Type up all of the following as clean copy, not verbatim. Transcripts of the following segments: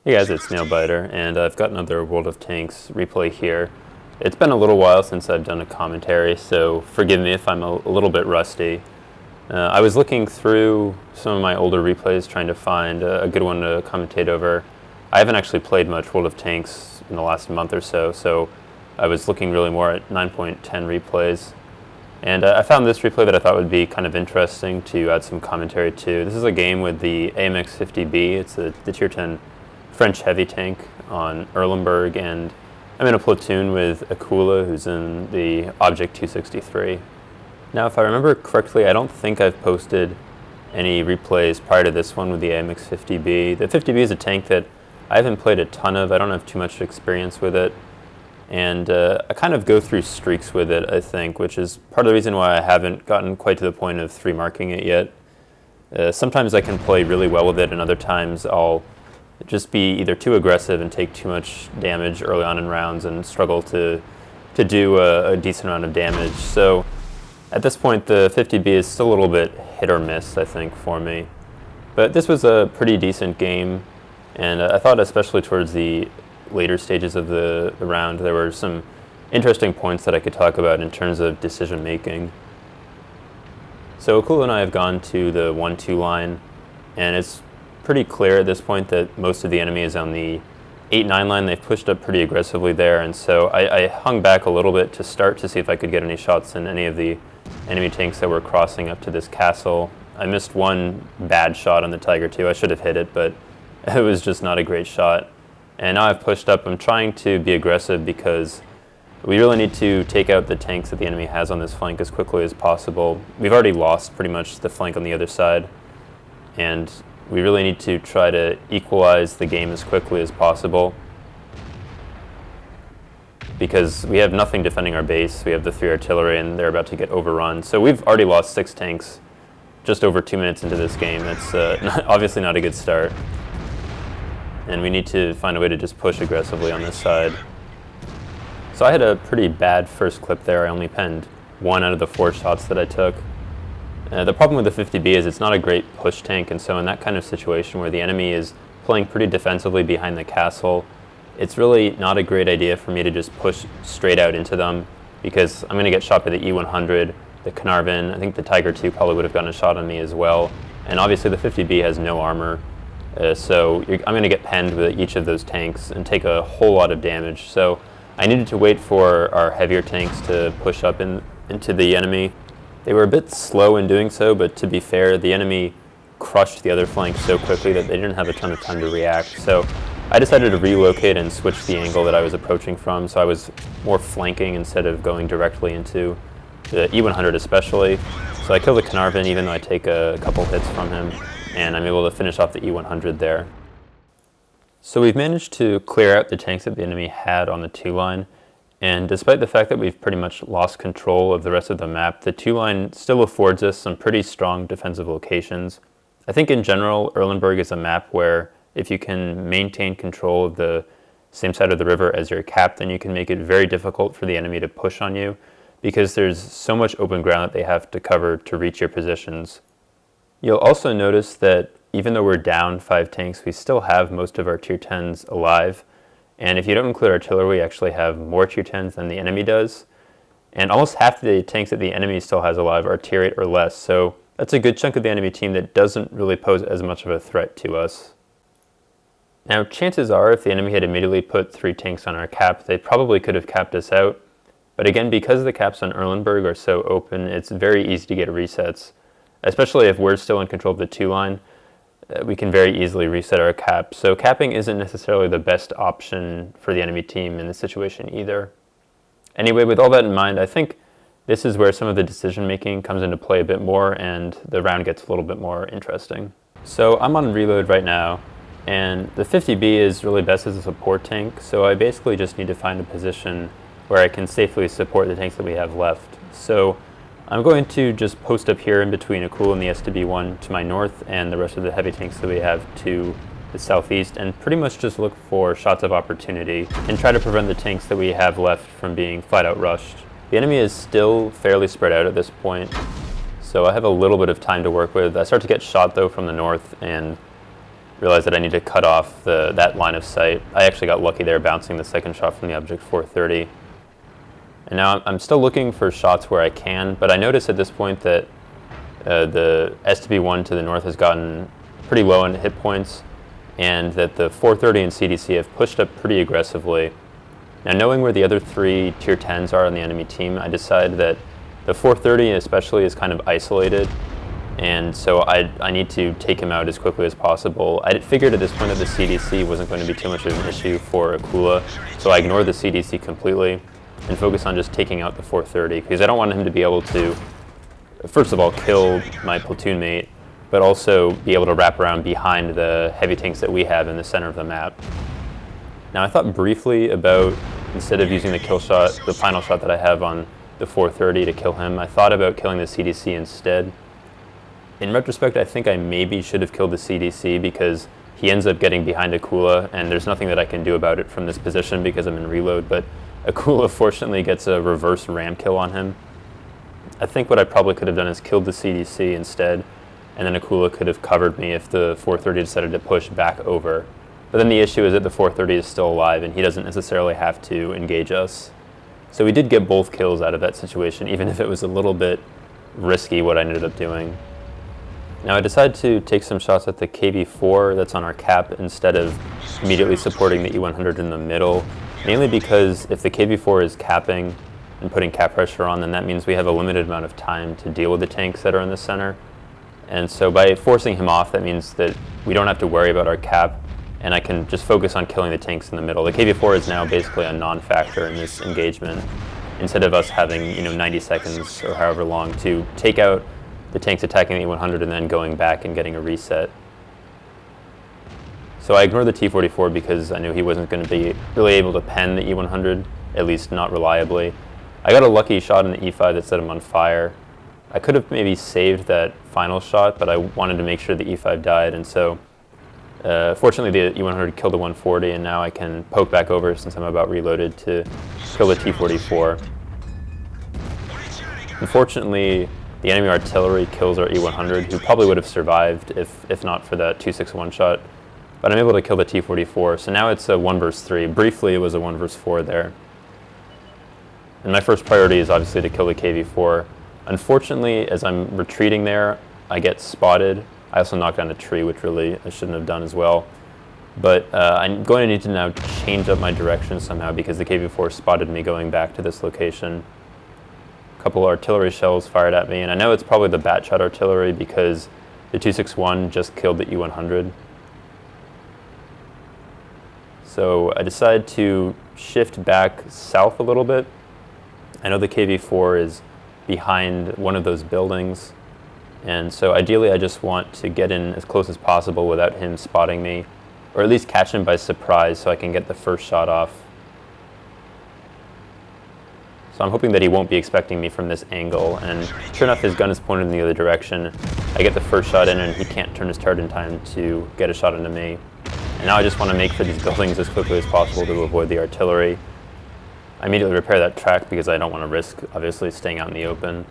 Hey guys, it's Nailbiter, and I've got another World of Tanks replay here. It's been a little while since I've done a commentary, so forgive me if I'm a little bit rusty. I was looking through some of my older replays trying to find a good one to commentate over. I haven't actually played much World of Tanks in the last month or so, so I was looking really more at 9.10 replays. And I found this replay that I thought would be kind of interesting to add some commentary to. This is a game with the AMX 50B. It's the Tier 10 French heavy tank on Erlenberg, and I'm in a platoon with Akula, who's in the Object 263. Now, if I remember correctly, I don't think I've posted any replays prior to this one with the AMX 50B. The 50B is a tank that I haven't played a ton of. I don't have too much experience with it, and I kind of go through streaks with it, I think, which is part of the reason why I haven't gotten quite to the point of 3-marking it yet. Sometimes I can play really well with it, and other times I'll just be either too aggressive and take too much damage early on in rounds and struggle to do a decent amount of damage. So at this point, the 50B is still a little bit hit or miss, I think, for me. But this was a pretty decent game, and I thought especially towards the later stages of the round, there were some interesting points that I could talk about in terms of decision making. So Akula and I have gone to the 1-2 line, and it's pretty clear at this point that most of the enemy is on the 8-9 line. They've pushed up pretty aggressively there, and so I hung back a little bit to start to see if I could get any shots in any of the enemy tanks that were crossing up to this castle. I missed one bad shot on the Tiger II. I should have hit it, but it was just not a great shot. And now I've pushed up. I'm trying to be aggressive because we really need to take out the tanks that the enemy has on this flank as quickly as possible. We've already lost pretty much the flank on the other side, and we really need to try to equalize the game as quickly as possible because we have nothing defending our base. We have the 3 artillery and they're about to get overrun. So we've already lost 6 tanks just over 2 minutes into this game. That's obviously not a good start. And we need to find a way to just push aggressively on this side. So I had a pretty bad first clip there. I only penned 1 out of the 4 shots that I took. The problem with the 50B is it's not a great push tank, and so in that kind of situation where the enemy is playing pretty defensively behind the castle, it's really not a great idea for me to just push straight out into them because I'm going to get shot by the E100, the Carnarvon. I think the Tiger II probably would have gotten a shot on me as well, and obviously the 50B has no armor, so I'm going to get penned with each of those tanks and take a whole lot of damage. So I needed to wait for our heavier tanks to push up into the enemy. They were a bit slow in doing so, but to be fair, the enemy crushed the other flank so quickly that they didn't have a ton of time to react. So I decided to relocate and switch the angle that I was approaching from, so I was more flanking instead of going directly into the E100 especially. So I kill the Carnarvon even though I take a couple hits from him, and I'm able to finish off the E100 there. So we've managed to clear out the tanks that the enemy had on the 2 line. And despite the fact that we've pretty much lost control of the rest of the map, the 2 line still affords us some pretty strong defensive locations. I think in general, Erlenberg is a map where if you can maintain control of the same side of the river as your cap, then you can make it very difficult for the enemy to push on you because there's so much open ground that they have to cover to reach your positions. You'll also notice that even though we're down 5 tanks, we still have most of our Tier 10s alive. And if you don't include artillery, we actually have more Tier 10s than the enemy does. And almost half the tanks that the enemy still has alive are Tier 8 or less. So that's a good chunk of the enemy team that doesn't really pose as much of a threat to us. Now, chances are if the enemy had immediately put 3 tanks on our cap, they probably could have capped us out. But again, because the caps on Erlenberg are so open, it's very easy to get resets. Especially if we're still in control of the 2 line. We can very easily reset our cap. So capping isn't necessarily the best option for the enemy team in this situation either. Anyway, with all that in mind, I think this is where some of the decision making comes into play a bit more and the round gets a little bit more interesting. So I'm on reload right now, and the 50B is really best as a support tank, so I basically just need to find a position where I can safely support the tanks that we have left. So I'm going to just post up here in between Akula and the STB-1 to my north and the rest of the heavy tanks that we have to the southeast, and pretty much just look for shots of opportunity and try to prevent the tanks that we have left from being flat out rushed. The enemy is still fairly spread out at this point, so I have a little bit of time to work with. I start to get shot though from the north, and realize that I need to cut off that line of sight. I actually got lucky there, bouncing the second shot from the object 430. And now I'm still looking for shots where I can, but I notice at this point that the STB1 to the north has gotten pretty low in hit points, and that the 430 and CDC have pushed up pretty aggressively. Now, knowing where the other 3 tier 10s are on the enemy team, I decided that the 430 especially is kind of isolated, and so I need to take him out as quickly as possible. I figured at this point that the CDC wasn't going to be too much of an issue for Akula, so I ignored the CDC completely and focus on just taking out the 430, because I don't want him to be able to, first of all, kill my platoon mate, but also be able to wrap around behind the heavy tanks that we have in the center of the map. Now, I thought briefly about, instead of using the kill shot, the final shot that I have on the 430 to kill him, I thought about killing the CDC instead. In retrospect, I think I maybe should have killed the CDC because he ends up getting behind Akula, and there's nothing that I can do about it from this position because I'm in reload, but Akula fortunately gets a reverse ram kill on him. I think what I probably could have done is killed the CDC instead, and then Akula could have covered me if the 430 decided to push back over. But then the issue is that the 430 is still alive, and he doesn't necessarily have to engage us. So we did get both kills out of that situation, even if it was a little bit risky what I ended up doing. Now I decided to take some shots at the KV-4 that's on our cap instead of immediately supporting the E100 in the middle, mainly because if the KV-4 is capping and putting cap pressure on, then that means we have a limited amount of time to deal with the tanks that are in the center. And so by forcing him off, that means that we don't have to worry about our cap, and I can just focus on killing the tanks in the middle. The KV-4 is now basically a non-factor in this engagement, instead of us having 90 seconds or however long to take out the tanks attacking the E100 and then going back and getting a reset. So I ignored the T-44 because I knew he wasn't going to be really able to pen the E100, at least not reliably. I got a lucky shot in the E5 that set him on fire. I could have maybe saved that final shot, but I wanted to make sure the E5 died, and so fortunately the E100 killed the 140, and now I can poke back over since I'm about reloaded to kill the T-44. Unfortunately, the enemy artillery kills our E100, who probably would have survived if not for that 261 shot. But I'm able to kill the T-44, so now it's a 1 versus 3. Briefly, it was a 1 versus 4 there. And my first priority is obviously to kill the KV-4. Unfortunately, as I'm retreating there, I get spotted. I also knocked down a tree, which really I shouldn't have done as well. But I'm going to need to now change up my direction somehow because the KV-4 spotted me going back to this location. A couple artillery shells fired at me, and I know it's probably the bat shot artillery because the 261 just killed the E100. So I decided to shift back south a little bit. I know the KV-4 is behind one of those buildings, and so ideally I just want to get in as close as possible without him spotting me, or at least catch him by surprise so I can get the first shot off. So I'm hoping that he won't be expecting me from this angle, and sure enough his gun is pointed in the other direction. I get the first shot in and he can't turn his turret in time to get a shot into me. And now I just want to make for these buildings as quickly as possible to avoid the artillery. I immediately repair that track because I don't want to risk, obviously, staying out in the open.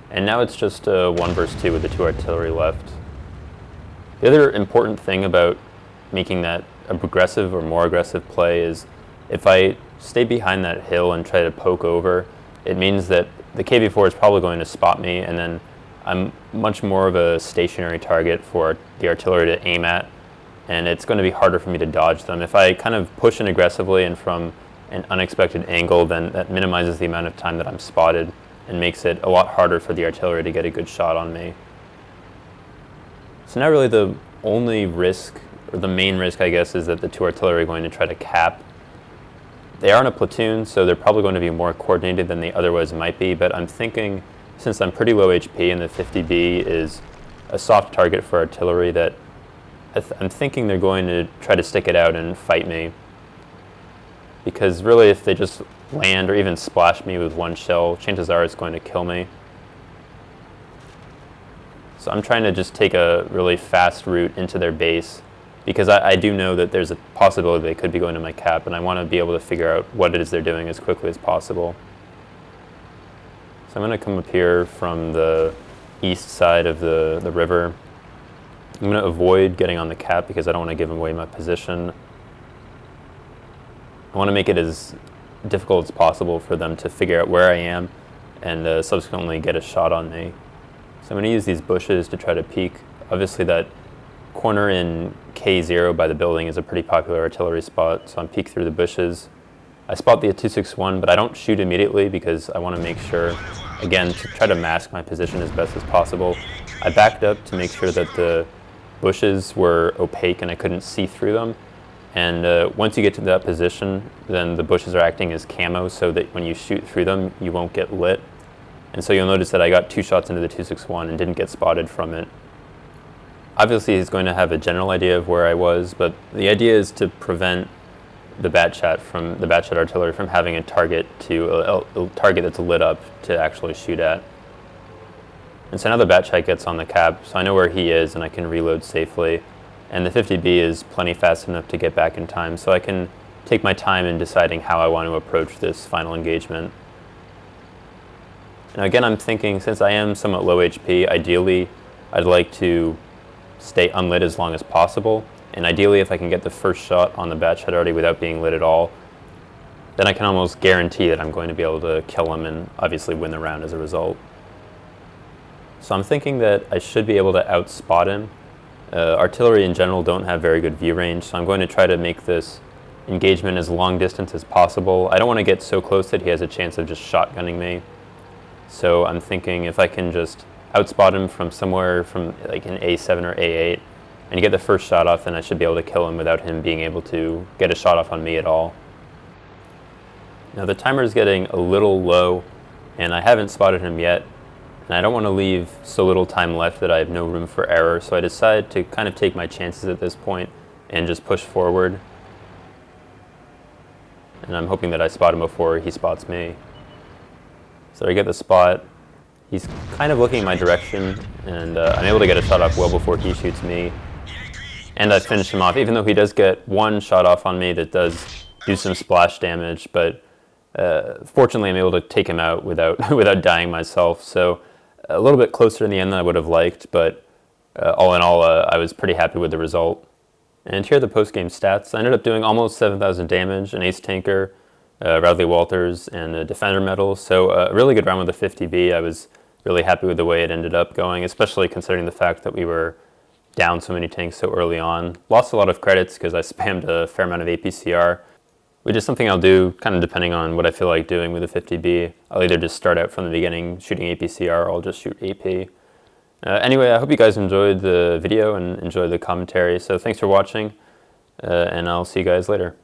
And now it's just a 1 versus 2 with the 2 artillery left. The other important thing about making that a progressive or more aggressive play is if I stay behind that hill and try to poke over, it means that the KV-4 is probably going to spot me, and then I'm much more of a stationary target for the artillery to aim at, and it's going to be harder for me to dodge them. If I kind of push in aggressively and from an unexpected angle, then that minimizes the amount of time that I'm spotted and makes it a lot harder for the artillery to get a good shot on me. So now really the only risk, or the main risk I guess, is that the 2 artillery are going to try to cap. They are in a platoon, so they're probably going to be more coordinated than they otherwise might be, but I'm thinking, since I'm pretty low HP and the 50B is a soft target for artillery, that I'm thinking they're going to try to stick it out and fight me. Because really if they just land or even splash me with 1 shell, chances are it's going to kill me. So I'm trying to just take a really fast route into their base, because I do know that there's a possibility they could be going to my cap, and I want to be able to figure out what it is they're doing as quickly as possible. So I'm going to come up here from the east side of the river, I'm going to avoid getting on the cap because I don't want to give away my position. I want to make it as difficult as possible for them to figure out where I am and subsequently get a shot on me. So I'm going to use these bushes to try to peek. Obviously that corner in K0 by the building is a pretty popular artillery spot, so I'm peek through the bushes. I spot the 261, but I don't shoot immediately because I want to make sure, again, to try to mask my position as best as possible. I backed up to make sure that the bushes were opaque and I couldn't see through them. And once you get to that position, then the bushes are acting as camo so that when you shoot through them, you won't get lit. And so you'll notice that I got 2 shots into the 261 and didn't get spotted from it. Obviously, he's going to have a general idea of where I was, but the idea is to prevent the batchat artillery from having a target that's lit up to actually shoot at. And so now the batchat gets on the cap, so I know where he is and I can reload safely. And the 50B is plenty fast enough to get back in time, so I can take my time in deciding how I want to approach this final engagement. Now again, I'm thinking, since I am somewhat low HP, ideally I'd like to stay unlit as long as possible. And ideally, if I can get the first shot on the batchat already without being lit at all, then I can almost guarantee that I'm going to be able to kill him and obviously win the round as a result. So I'm thinking that I should be able to outspot him. Artillery in general don't have very good view range, so I'm going to try to make this engagement as long distance as possible. I don't want to get so close that he has a chance of just shotgunning me. So I'm thinking if I can just outspot him from somewhere from like an A7 or A8 and get the first shot off, then I should be able to kill him without him being able to get a shot off on me at all. Now the timer is getting a little low and I haven't spotted him yet, and I don't want to leave so little time left that I have no room for error, so I decide to kind of take my chances at this point and just push forward. And I'm hoping that I spot him before he spots me. So I get the spot. He's kind of looking in my direction, and I'm able to get a shot off well before he shoots me. And I finish him off, even though he does get 1 shot off on me that does do some splash damage, but fortunately I'm able to take him out without, without dying myself. So a little bit closer in the end than I would have liked, but all in all, I was pretty happy with the result. And here are the post-game stats. I ended up doing almost 7,000 damage, an ace tanker, Radley-Walters, and a defender medal. So a really good round with the 50B. I was really happy with the way it ended up going, especially considering the fact that we were down so many tanks so early on. Lost a lot of credits because I spammed a fair amount of APCR, which is something I'll do kind of depending on what I feel like doing with the 50B. I'll either just start out from the beginning shooting APCR or I'll just shoot AP. Anyway, I hope you guys enjoyed the video and enjoyed the commentary. So thanks for watching, and I'll see you guys later.